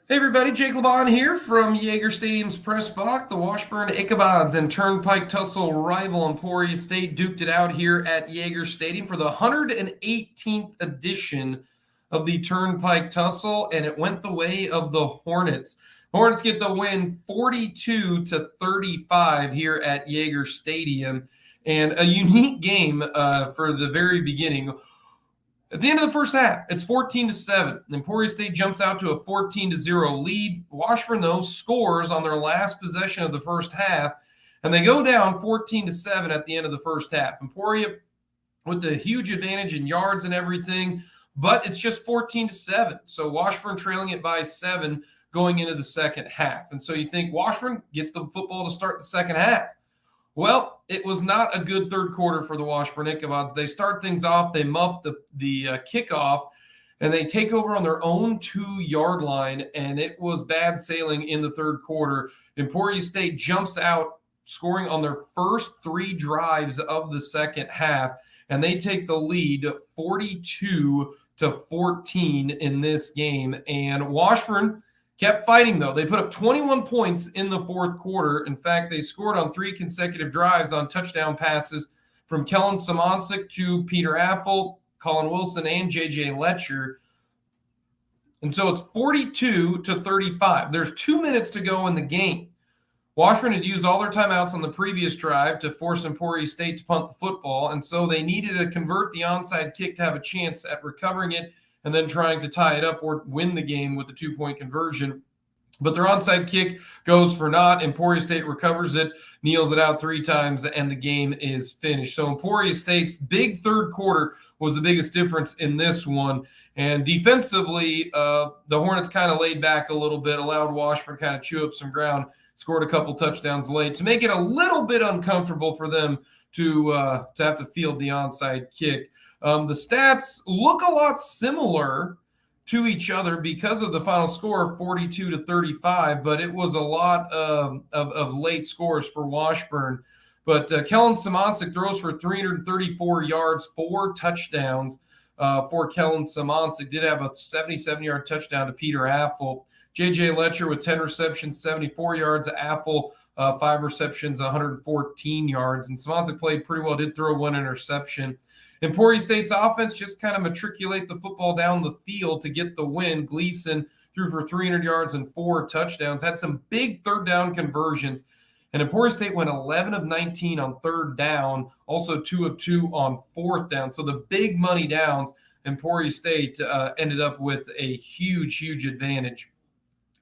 Hey everybody, Jake LeBon here from Yager Stadium's press box. The Washburn Ichabod's and Turnpike Tussle rival Emporia State duked it out here at Yager Stadium for the 118th edition of the Turnpike Tussle, and it went the way of the Hornets. Hornets get the win 42-35 here at Yager Stadium, and a unique game for the very beginning. At the end of the first half, it's 14-7. Emporia State jumps out to a 14-0 lead. Washburn, though, scores on their last possession of the first half, and they go down 14-7 at the end of the first half. Emporia with the huge advantage in yards and everything, but it's just 14-7. So Washburn trailing it by 7 going into the second half. And so you think Washburn gets the football to start the second half. Well, it was not a good third quarter for the Washburn Ichabods. They start things off, they muff the kickoff, and they take over on their own 2-yard line, and it was bad sailing in the third quarter. Emporia State jumps out, scoring on their first 3 drives of the second half, and they take the lead 42-14 in this game. And Washburn kept fighting, though. They put up 21 points in the fourth quarter. In fact, they scored on 3 consecutive drives on touchdown passes from Kellen Simoncic to Peter Affle, Colin Wilson, and J.J. Letcher. And so it's 42-35. There's 2 minutes to go in the game. Washburn had used all their timeouts on the previous drive to force Emporia State to punt the football, and so they needed to convert the onside kick to have a chance at recovering it and then trying to tie it up or win the game with a 2-point conversion. But their onside kick goes for naught. Emporia State recovers it, kneels it out 3 times, and the game is finished. So Emporia State's big third quarter was the biggest difference in this one. And defensively, the Hornets kind of laid back a little bit, allowed Washburn kind of chew up some ground, scored a couple touchdowns late to make it a little bit uncomfortable for them to have to field the onside kick. The stats look a lot similar to each other because of the final score, 42-35, but it was a lot of late scores for Washburn. But Kellen Simoncic throws for 334 yards, 4 touchdowns for Kellen Simoncic. Did have a 77-yard touchdown to Peter Affle. J.J. Letcher with 10 receptions, 74 yards. Affle, 5 receptions, 114 yards. And Simoncic played pretty well, did throw 1 interception. Emporia State's offense just kind of matriculate the football down the field to get the win. Gleason threw for 300 yards and 4 touchdowns, had some big third down conversions. And Emporia State went 11 of 19 on third down, also 2 of 2 on fourth down. So the big money downs, Emporia State ended up with a huge, huge advantage.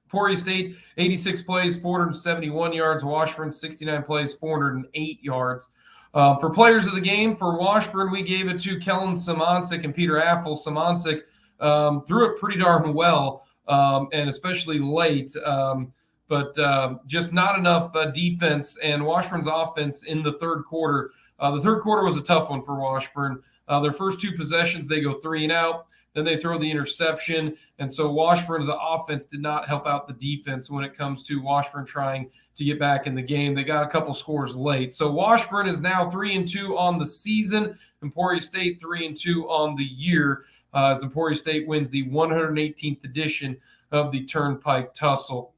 Emporia State, 86 plays, 471 yards. Washburn, 69 plays, 408 yards. For players of the game, for Washburn, we gave it to Kellen Simoncic and Peter Affle. Simoncic threw it pretty darn well, and especially late, but just not enough defense and Washburn's offense in the third quarter. The third quarter was a tough one for Washburn. Their first 2 possessions, they go 3 and out. Then they throw the interception, and so Washburn's offense did not help out the defense when it comes to Washburn trying to get back in the game. They got a couple scores late. So Washburn is now 3-2 on the season. Emporia State 3-2 on the year as Emporia State wins the 118th edition of the Turnpike Tussle.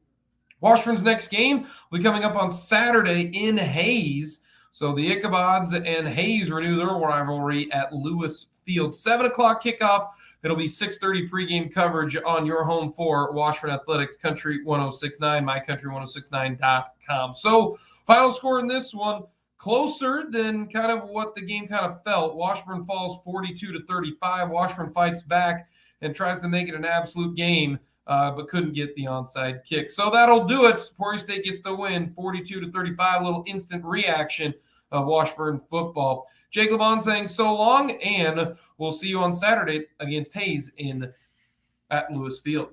Washburn's next game will be coming up on Saturday in Hayes. So the Ichabods and Hayes renew their rivalry at Lewis Field. 7 o'clock kickoff. It'll be 6:30 pregame coverage on your home for Washburn Athletics, Country 106.9, mycountry1069.com. So final score in this one, closer than kind of what the game kind of felt. Washburn falls 42-35. Washburn fights back and tries to make it an absolute game, but couldn't get the onside kick. So that'll do it. Emporia State gets the win, 42-35, a little instant reaction of Washburn football. Jake LeBon saying so long, and we'll see you on Saturday against Hayes at Lewis Field.